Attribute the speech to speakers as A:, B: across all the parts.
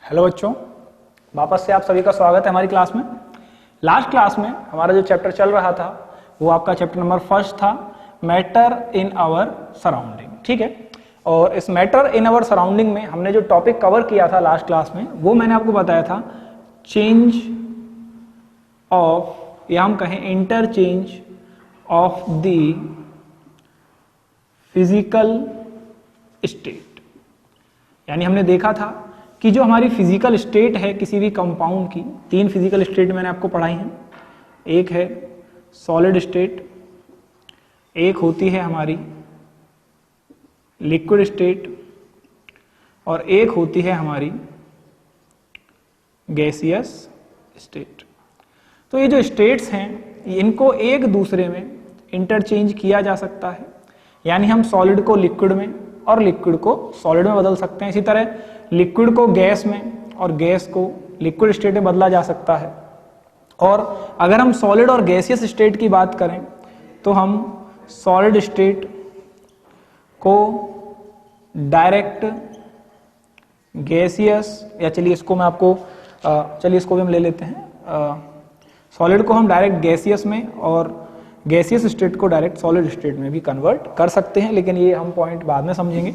A: Hello बच्चों, वापस से आप सभी का स्वागत है हमारी क्लास में। लास्ट क्लास में हमारा जो चैप्टर चल रहा था वो आपका चैप्टर नंबर फर्स्ट था, मैटर इन आवर सराउंडिंग। ठीक है, और इस मैटर इन आवर सराउंडिंग में हमने जो टॉपिक कवर किया था लास्ट क्लास में वो मैंने आपको बताया था चेंज ऑफ, या हम कहें interchange of the physical state. यानी हमने देखा था कि जो हमारी फिजिकल स्टेट है किसी भी कंपाउंड की, तीन फिजिकल स्टेट मैंने आपको पढ़ाई हैं। एक है सॉलिड स्टेट, एक होती है हमारी लिक्विड स्टेट, और एक होती है हमारी गैसियस स्टेट। तो ये जो स्टेट्स हैं इनको एक दूसरे में इंटरचेंज किया जा सकता है, यानी हम सॉलिड को लिक्विड में और लिक्विड को सॉलिड में बदल सकते हैं। इसी तरह लिक्विड को गैस में और गैस को लिक्विड स्टेट में बदला जा सकता है। और अगर हम सॉलिड और गैसियस स्टेट की बात करें तो हम सॉलिड स्टेट को डायरेक्ट गैसियस, या चलिए इसको मैं आपको इसको भी हम ले लेते हैं। सॉलिड को हम डायरेक्ट गैसियस में और गैसियस स्टेट को डायरेक्ट सॉलिड स्टेट में भी कन्वर्ट कर सकते हैं, लेकिन ये हम पॉइंट बाद में समझेंगे।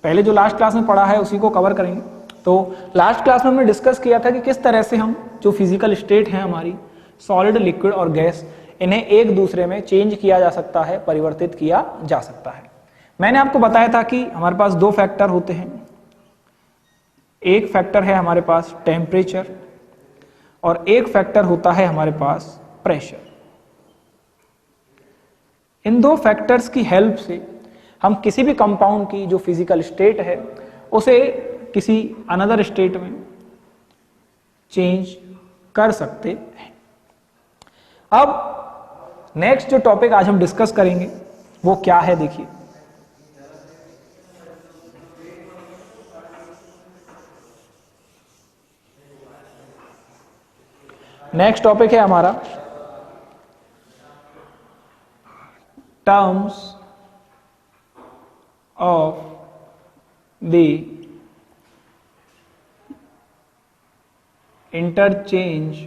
A: पहले जो लास्ट क्लास में पढ़ा है उसी को कवर करेंगे। तो लास्ट क्लास में हमने डिस्कस किया था कि किस तरह से हम जो फिजिकल स्टेट है हमारी सॉलिड, लिक्विड और गैस, इन्हें एक दूसरे में चेंज किया जा सकता है, परिवर्तित किया जा सकता है। मैंने आपको बताया था कि हमारे पास दो फैक्टर होते हैं। एक फैक्टर है हमारे पास टेम्परेचर और एक फैक्टर होता है हमारे पास प्रेशर। इन दो फैक्टर्स की हेल्प से हम किसी भी कंपाउंड की जो फिजिकल स्टेट है उसे किसी अनदर स्टेट में चेंज कर सकते हैं। अब नेक्स्ट जो टॉपिक आज हम डिस्कस करेंगे वो क्या है, देखिए। नेक्स्ट टॉपिक है हमारा terms of the interchange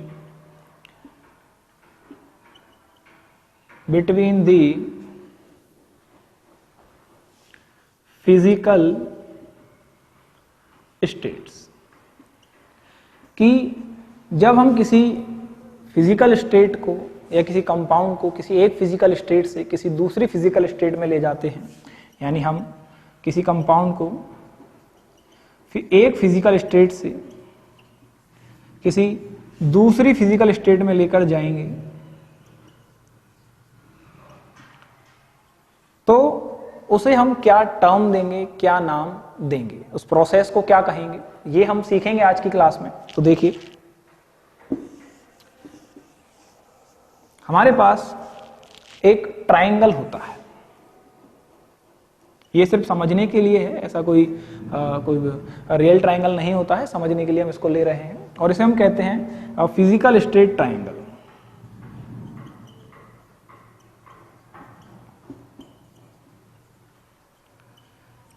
A: between the physical states। कि जब हम किसी फिजिकल स्टेट को या किसी कंपाउंड को किसी एक फिजिकल स्टेट से किसी दूसरी फिजिकल स्टेट में ले जाते हैं, यानी हम किसी कंपाउंड को एक फिजिकल स्टेट से किसी दूसरी फिजिकल स्टेट में लेकर जाएंगे तो उसे हम क्या टर्म देंगे, क्या नाम देंगे, उस प्रोसेस को क्या कहेंगे, ये हम सीखेंगे आज की क्लास में। तो देखिए, हमारे पास एक ट्रायंगल होता है। ये सिर्फ समझने के लिए है, ऐसा कोई रियल ट्रायंगल नहीं होता है, समझने के लिए हम इसको ले रहे हैं और इसे हम कहते हैं फिजिकल स्टेट ट्रायंगल।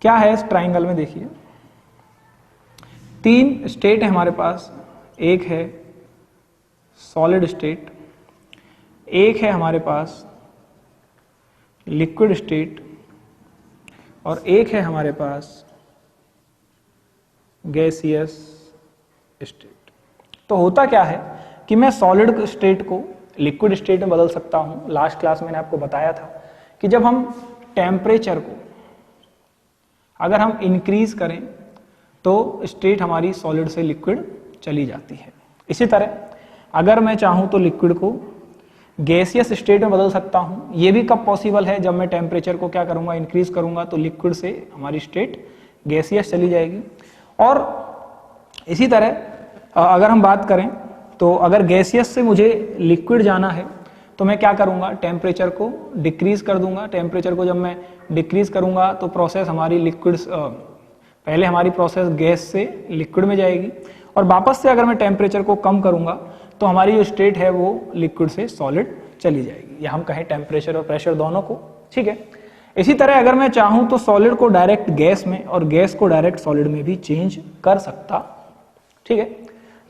A: क्या है इस ट्रायंगल में, देखिए तीन स्टेट है हमारे पास। एक है सॉलिड स्टेट, एक है हमारे पास लिक्विड स्टेट और एक है हमारे पास गैसियस स्टेट। तो होता क्या है कि मैं सॉलिड स्टेट को लिक्विड स्टेट में बदल सकता हूं। लास्ट क्लास मैंने आपको बताया था कि जब हम टेम्परेचर को अगर हम इंक्रीज करें तो स्टेट हमारी सॉलिड से लिक्विड चली जाती है। इसी तरह अगर मैं चाहूं तो लिक्विड को गैसियस स्टेट में बदल सकता हूं। यह भी कब पॉसिबल है, जब मैं टेम्परेचर को क्या करूंगा, इंक्रीज करूंगा, तो लिक्विड से हमारी स्टेट गैसियस चली जाएगी। और इसी तरह अगर हम बात करें तो अगर गैसियस से मुझे लिक्विड जाना है तो मैं क्या करूंगा, टेम्परेचर को डिक्रीज कर दूंगा। टेम्परेचर को जब मैं डिक्रीज करूंगा तो प्रोसेस हमारी लिक्विड, पहले हमारी प्रोसेस गैस से लिक्विड में जाएगी और वापस से अगर मैं टेम्परेचर को कम करूंगा तो हमारी जो स्टेट है वो लिक्विड से सॉलिड चली जाएगी, या हम कहें टेम्परेचर और प्रेशर दोनों को। ठीक है, इसी तरह अगर मैं चाहूं तो सॉलिड को डायरेक्ट गैस में और गैस को डायरेक्ट सॉलिड में भी चेंज कर सकता ठीक है,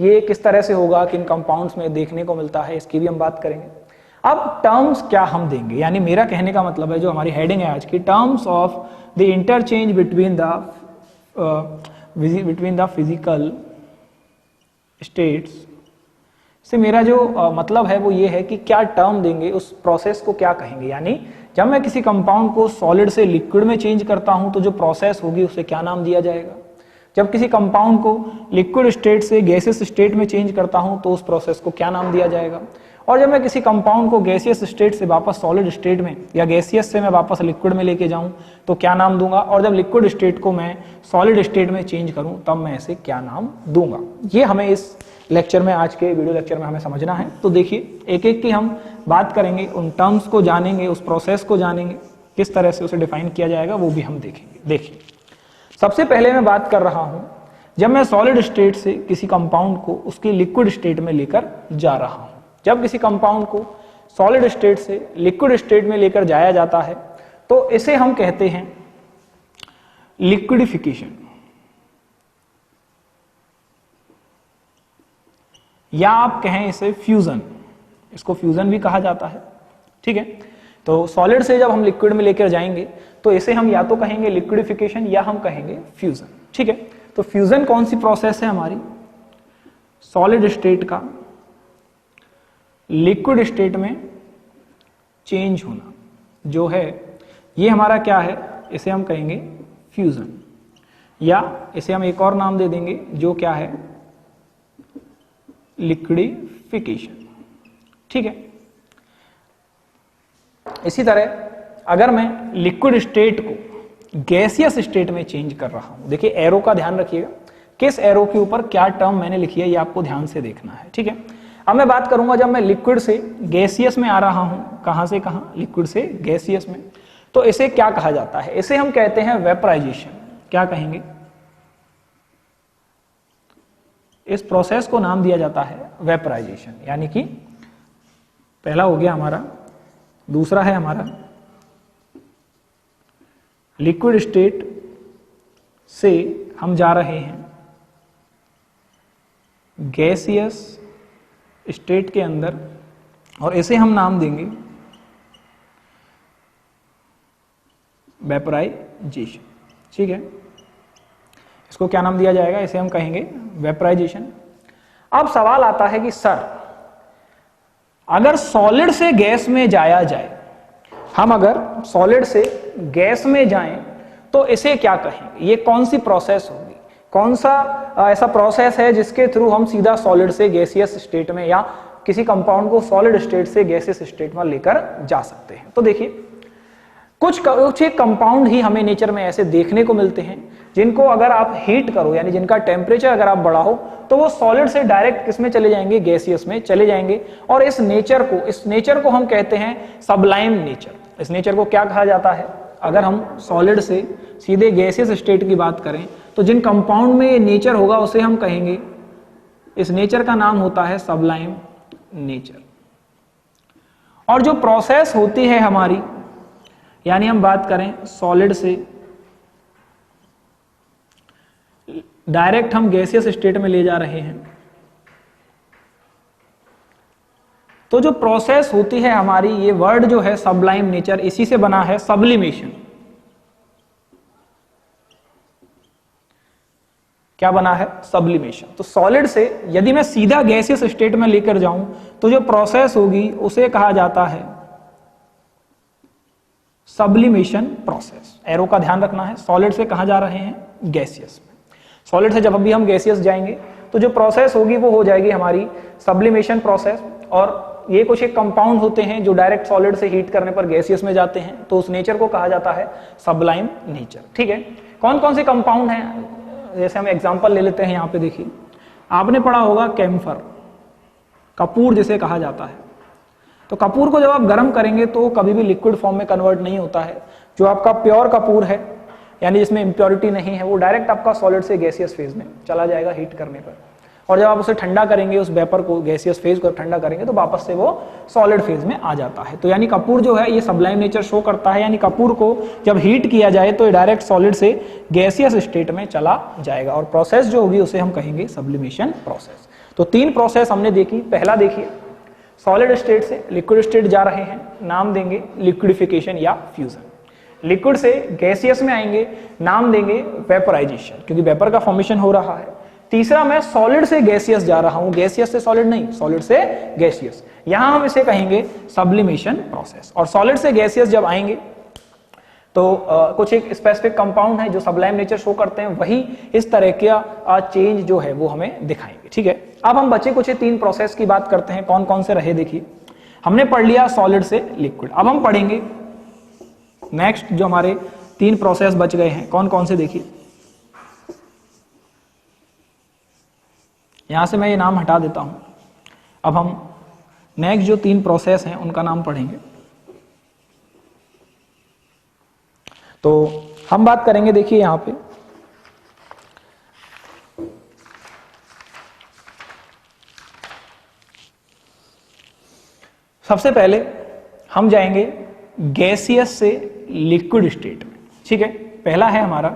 A: ये किस तरह से होगा, किन कंपाउंड्स में देखने को मिलता है, इसकी भी हम बात करेंगे। अब टर्म्स क्या हम देंगे, यानी मेरा कहने का मतलब है, जो हमारी हेडिंग है आज की, terms of the interchange between the physical states से मेरा जो मतलब है वो ये है कि क्या टर्म देंगे, उस प्रोसेस को क्या कहेंगे। यानी जब मैं किसी कंपाउंड को सॉलिड से लिक्विड में चेंज करता हूं तो जो प्रोसेस होगी उसे क्या नाम दिया जाएगा। जब किसी कंपाउंड को लिक्विड स्टेट से गैसियस स्टेट में चेंज करता हूं तो उस प्रोसेस को क्या नाम दिया जाएगा। और जब मैं किसी कंपाउंड को गैसियस स्टेट से वापस सॉलिड स्टेट में या गैसियस से मैं वापस लिक्विड में लेके जाऊं तो क्या नाम दूंगा। और जब लिक्विड स्टेट को मैं सॉलिड स्टेट में चेंज करूं तब मैं इसे क्या नाम दूंगा। ये हमें इस लेक्चर में, आज के वीडियो लेक्चर में हमें समझना है। तो देखिए, एक एक की हम बात करेंगे, उन टर्म्स को जानेंगे, उस प्रोसेस को जानेंगे, किस तरह से उसे डिफाइन किया जाएगा वो भी हम देखेंगे। देखिए, सबसे पहले मैं बात कर रहा हूं, जब मैं सॉलिड स्टेट से किसी कंपाउंड को उसकी लिक्विड स्टेट में लेकर जा रहा हूं। जब किसी कंपाउंड को सॉलिड स्टेट से लिक्विड स्टेट में लेकर जाया जाता है तो इसे हम कहते हैं लिक्विडिफिकेशन, या आप कहें इसे फ्यूजन। इसको फ्यूजन भी कहा जाता है, ठीक है। तो सॉलिड से जब हम लिक्विड में लेकर जाएंगे तो इसे हम या तो कहेंगे लिक्विडिफिकेशन या हम कहेंगे फ्यूजन, ठीक है। तो फ्यूजन कौन सी प्रोसेस है हमारी, सॉलिड स्टेट का लिक्विड स्टेट में चेंज होना जो है, ये हमारा क्या है, इसे हम कहेंगे फ्यूजन, या इसे हम एक और नाम दे देंगे जो क्या है, लिक्विडिफिकेशन, ठीक है। इसी तरह अगर मैं लिक्विड स्टेट को गैसियस स्टेट में चेंज कर रहा हूं, देखिए एरो का ध्यान रखिएगा, किस एरो के ऊपर क्या टर्म मैंने लिखी है ये आपको ध्यान से देखना है, ठीक है। अब मैं बात करूंगा जब मैं लिक्विड से गैसियस में आ रहा हूं, कहां से कहां, लिक्विड से गैसियस में, तो इसे क्या कहा जाता है, इसे हम कहते हैं वेपराइजेशन। क्या कहेंगे, इस प्रोसेस को नाम दिया जाता है वेपराइजेशन। यानी कि पहला हो गया हमारा, दूसरा है हमारा लिक्विड स्टेट से हम जा रहे हैं गैसियस स्टेट के अंदर, और इसे हम नाम देंगे वेपराइजेशन, ठीक है। इसको क्या नाम दिया जाएगा, इसे हम कहेंगे वेपराइजेशन। अब सवाल आता है कि सर अगर सॉलिड से गैस में जाया जाए, हम अगर सॉलिड से गैस में जाएं तो इसे क्या कहेंगे, ये कौन सी प्रोसेस होगी, कौन सा ऐसा प्रोसेस है जिसके थ्रू हम सीधा सॉलिड से गैसियस स्टेट में या किसी कंपाउंड को सॉलिड स्टेट से गैसियस स्टेट में लेकर जा सकते हैं। तो देखिए, कुछ एक कंपाउंड ही हमें नेचर में ऐसे देखने को मिलते हैं जिनको अगर आप हीट करो, यानी जिनका टेम्परेचर अगर आप बढ़ाओ तो वो सॉलिड से डायरेक्ट किसमें चले जाएंगे, गैसियस में चले जाएंगे। और इस नेचर को हम कहते हैं सबलाइम नेचर। इस नेचर को क्या कहा जाता है, अगर हम सॉलिड से सीधे गैसियस स्टेट की बात करें तो जिन कंपाउंड में ये नेचर होगा उसे हम कहेंगे, इस नेचर का नाम होता है सबलाइम नेचर। और जो प्रोसेस होती है हमारी, यानी हम बात करें सॉलिड से डायरेक्ट हम गैसियस स्टेट में ले जा रहे हैं, तो जो प्रोसेस होती है हमारी, ये वर्ड जो है सबलाइम नेचर, इसी से बना है सब्लिमेशन। क्या बना है, सब्लिमेशन। तो सॉलिड से यदि मैं सीधा गैसियस स्टेट में लेकर जाऊं तो जो प्रोसेस होगी उसे कहा जाता है सब्लिमेशन प्रोसेस। एरो का ध्यान रखना है, सॉलिड से कहां जा रहे हैं, गैसियस में। सॉलिड से जब भी हम गैसियस जाएंगे तो जो प्रोसेस होगी वो हो जाएगी हमारी सब्लिमेशन प्रोसेस। और ये कुछ एक कंपाउंड होते हैं जो डायरेक्ट सॉलिड से हीट करने पर गैसियस में जाते हैं, तो उस नेचर को कहा जाता है सबलाइम नेचर, ठीक है। कौन कौन से कंपाउंड हैं, जैसे हम एग्जांपल ले लेते हैं। यहाँ पे देखिए, आपने पढ़ा होगा कैम्फर, कपूर जिसे कहा जाता है। तो कपूर को जब आप गर्म करेंगे तो कभी भी लिक्विड फॉर्म में कन्वर्ट नहीं होता है। जो आपका प्योर कपूर है, यानी जिसमें इम्प्योरिटी नहीं है, वो डायरेक्ट आपका सॉलिड से गैसियस फेज में चला जाएगा हीट करने पर। और जब आप उसे ठंडा करेंगे, उस वेपर को, गैसियस फेज को ठंडा करेंगे, तो वापस से वो सॉलिड फेज में आ जाता है। तो यानी कपूर जो है ये सब्लाइम नेचर शो करता है, यानी कपूर को जब हीट किया जाए तो डायरेक्ट सॉलिड से गैसियस स्टेट में चला जाएगा, और प्रोसेस जो होगी उसे हम कहेंगे सब्लिमेशन प्रोसेस। तो 3 प्रोसेस हमने देखी। पहला देखिए, सॉलिड स्टेट से लिक्विड स्टेट जा रहे हैं, नाम देंगे लिक्विडिफिकेशन या फ्यूजन। लिक्विड से गैसियस में आएंगे, नाम देंगे वेपोराइजेशन, क्योंकि वेपर का फॉर्मेशन हो रहा है। तीसरा, मैं सॉलिड से गैसियस जा रहा हूं, गैसियस से सॉलिड नहीं, सॉलिड से गैसियस, यहां हम इसे कहेंगे सब्लिमेशन प्रोसेस। और सॉलिड से गैसियस जब आएंगे तो कुछ एक स्पेसिफिक कंपाउंड है जो सब्लाइम नेचर शो करते हैं, वही इस तरह का चेंज जो है वो हमें दिखाएंगे। ठीक है, अब हम बचे कुछ 3 प्रोसेस की बात करते हैं। कौन कौन से रहे देखिए, हमने पढ़ लिया सॉलिड से लिक्विड। अब हम पढ़ेंगे नेक्स्ट जो हमारे 3 प्रोसेस बच गए हैं, कौन कौन से देखिए। यहां से मैं ये नाम हटा देता हूं। अब हम नेक्स्ट जो 3 प्रोसेस हैं उनका नाम पढ़ेंगे। तो हम बात करेंगे, देखिए यहां पे सबसे पहले हम जाएंगे गैसियस से लिक्विड स्टेट में। ठीक है, पहला है हमारा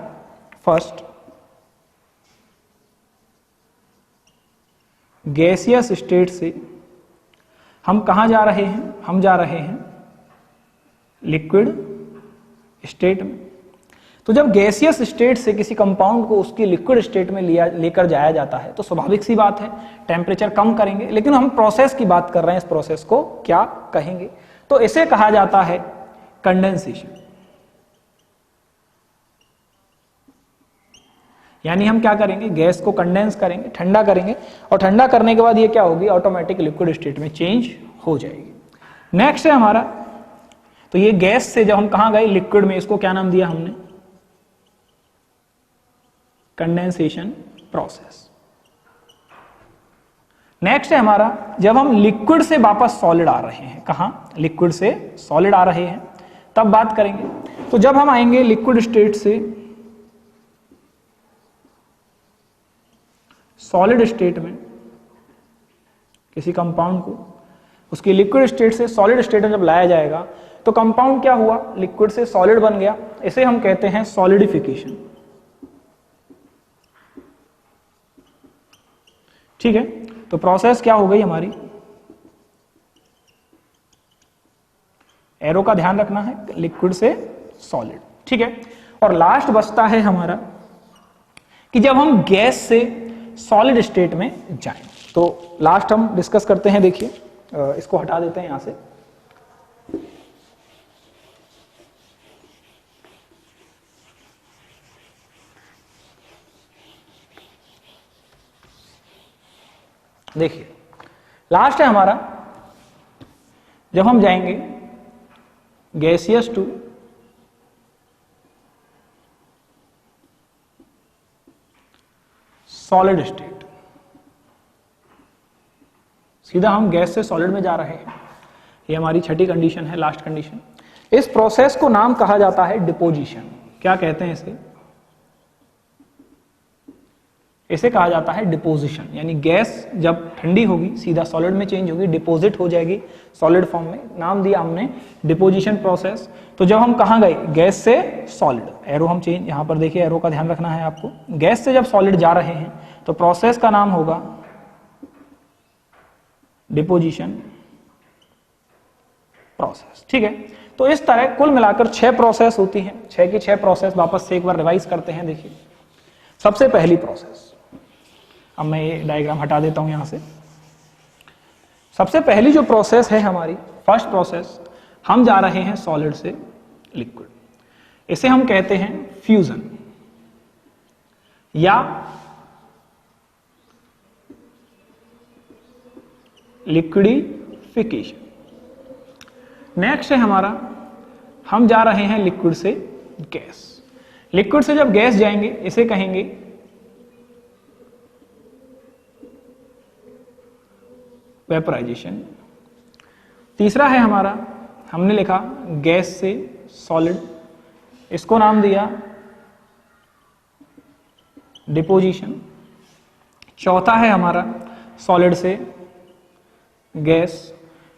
A: फर्स्ट गैसियस स्टेट से हम कहां जा रहे हैं, हम जा रहे हैं लिक्विड स्टेट में। तो जब गैसियस स्टेट से किसी कंपाउंड को उसकी लिक्विड स्टेट में लेकर जाया जाता है तो स्वाभाविक सी बात है टेम्परेचर कम करेंगे, लेकिन हम प्रोसेस की बात कर रहे हैं, इस प्रोसेस को क्या कहेंगे, तो इसे कहा जाता है कंडेंसेशन। यानी हम क्या करेंगे, गैस को कंडेंस करेंगे, ठंडा करेंगे, और ठंडा करने के बाद ये क्या होगी, ऑटोमेटिक लिक्विड स्टेट में चेंज हो जाएगी। नेक्स्ट है हमारा, तो ये गैस से जब हम कहां गए, लिक्विड में, इसको क्या नाम दिया हमने, कंडेंसेशन प्रोसेस। नेक्स्ट है हमारा, जब हम लिक्विड से वापस सॉलिड आ रहे हैं, कहां, लिक्विड से सॉलिड आ रहे हैं, तब बात करेंगे। तो जब हम आएंगे लिक्विड स्टेट से सॉलिड स्टेट में, किसी कंपाउंड को उसकी लिक्विड स्टेट से सॉलिड स्टेट में जब लाया जाएगा तो कंपाउंड क्या हुआ, लिक्विड से सॉलिड बन गया, इसे हम कहते हैं सॉलिडिफिकेशन। ठीक है, तो प्रोसेस क्या हो गई हमारी, एरो का ध्यान रखना है, लिक्विड से सॉलिड। ठीक है, और लास्ट बचता है हमारा कि जब हम गैस से सॉलिड स्टेट में जाएं, तो लास्ट हम डिस्कस करते हैं। देखिए इसको हटा देते हैं यहां से। देखिए लास्ट है हमारा, जब हम जाएंगे गैसियस टू सॉलिड स्टेट, सीधा हम गैस से सॉलिड में जा रहे हैं, ये हमारी छठी कंडीशन है, लास्ट कंडीशन। इस प्रोसेस को नाम कहा जाता है डिपोजिशन। क्या कहते हैं इसे, इसे कहा जाता है डिपोजिशन। यानी गैस जब ठंडी होगी सीधा सॉलिड में चेंज होगी, डिपोजिट हो जाएगी सॉलिड फॉर्म में, नाम दिया हमने डिपोजिशन प्रोसेस। तो जब हम कहां गए, गैस से सॉलिड, एरो हम चेंज, यहां पर देखिए एरो का ध्यान रखना है आपको, गैस से जब सॉलिड जा रहे हैं तो प्रोसेस का नाम होगा डिपोजिशन प्रोसेस। ठीक है, तो इस तरह कुल मिलाकर 6 प्रोसेस होती हैं, 6 की 6 प्रोसेस वापस से एक बार रिवाइज करते हैं। देखिए सबसे पहली प्रोसेस, अब मैं ये डायग्राम हटा देता हूं यहां से। सबसे पहली जो प्रोसेस है हमारी, फर्स्ट प्रोसेस, हम जा रहे हैं सॉलिड से लिक्विड, इसे हम कहते हैं फ्यूजन या लिक्विडिफिकेशन। नेक्स्ट है हमारा, हम जा रहे हैं लिक्विड से गैस, लिक्विड से जब गैस जाएंगे इसे कहेंगे वेपोराइजेशन। तीसरा है हमारा, हमने लिखा गैस से सॉलिड, इसको नाम दिया डिपोजिशन। चौथा है हमारा सॉलिड से गैस,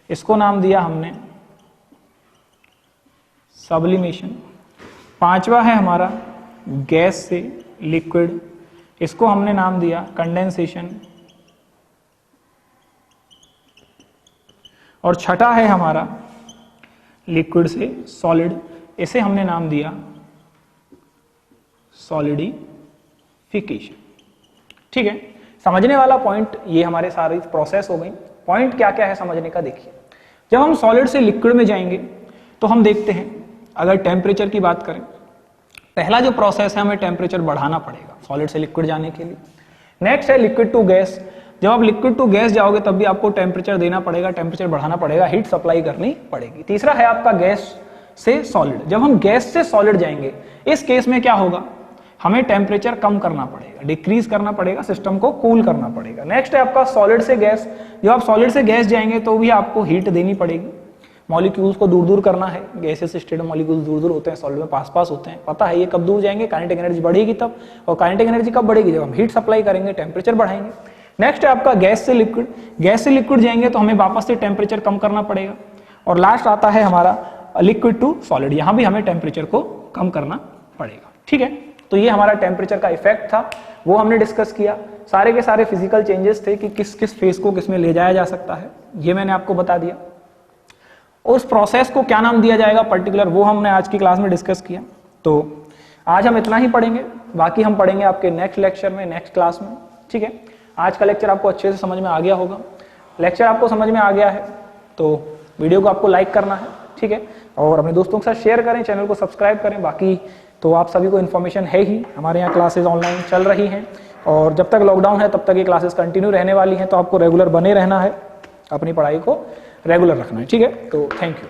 A: इसको नाम दिया हमने सब्लिमेशन। पांचवा है हमारा गैस से लिक्विड, इसको हमने नाम दिया कंडेंसेशन। और छठा है हमारा लिक्विड से सॉलिड, इसे हमने नाम दिया सॉलिडिफिकेशन। ठीक है, समझने वाला पॉइंट ये हमारे सारी प्रोसेस हो गई। पॉइंट क्या क्या है समझने का, देखिए जब हम सॉलिड से लिक्विड में जाएंगे तो हम देखते हैं, अगर टेम्परेचर की बात करें, पहला जो प्रोसेस है हमें टेम्परेचर बढ़ाना पड़ेगा सॉलिड से लिक्विड जाने के लिए। नेक्स्ट है लिक्विड टू गैस, जब आप लिक्विड टू गैस जाओगे तब भी आपको टेम्परेचर देना पड़ेगा, टेम्परेचर बढ़ाना पड़ेगा, हीट सप्लाई करनी पड़ेगी। तीसरा है आपका गैस से सॉलिड, जब हम गैस से सॉलिड जाएंगे इस केस में क्या होगा, हमें टेम्परेचर कम करना पड़ेगा, डिक्रीज करना पड़ेगा, सिस्टम को कूल करना पड़ेगा। नेक्स्ट है आपका सॉलिड से गैस, जब आप सॉलिड से गैस जाएंगे तो भी आपको हीट देनी पड़ेगी, मॉलिक्यूल्स को दूर दूर करना है, गैसेस स्टेट में मॉलिक्यूल्स दूर दूर होते हैं, सॉलिड में पास पास होते हैं, पता है ये कब दूर जाएंगे, काइनेटिक एनर्जी बढ़ेगी तब, और काइनेटिक एनर्जी कब बढ़ेगी, जब हम हीट सप्लाई करेंगे, टेम्परेचर बढ़ाएंगे। नेक्स्ट है आपका गैस से लिक्विड, गैस से लिक्विड जाएंगे तो हमें वापस से टेम्परेचर कम करना पड़ेगा। और लास्ट आता है हमारा लिक्विड टू सॉलिड, यहां भी हमें टेम्परेचर को कम करना पड़ेगा। ठीक है, तो ये हमारा टेम्परेचर का इफेक्ट था, वो हमने डिस्कस किया। सारे के सारे फिजिकल चेंजेस थे कि किस किस फेज को किस में ले जाया जा सकता है, ये मैंने आपको बता दिया। उस प्रोसेस को क्या नाम दिया जाएगा पर्टिकुलर, वो हमने आज की क्लास में डिस्कस किया। तो आज हम इतना ही पढ़ेंगे, बाकी हम पढ़ेंगे आपके नेक्स्ट लेक्चर में, नेक्स्ट क्लास में। ठीक है, आज का लेक्चर आपको अच्छे से समझ में आ गया होगा। लेक्चर आपको समझ में आ गया है तो वीडियो को आपको लाइक करना है, ठीक है, और अपने दोस्तों के साथ शेयर करें, चैनल को सब्सक्राइब करें। बाकी तो आप सभी को इन्फॉर्मेशन है ही, हमारे यहाँ क्लासेस ऑनलाइन चल रही हैं और जब तक लॉकडाउन है तब तक ये क्लासेस कंटिन्यू रहने वाली हैं, तो आपको रेगुलर बने रहना है, अपनी पढ़ाई को रेगुलर रखना है। ठीक है, तो थैंक यू।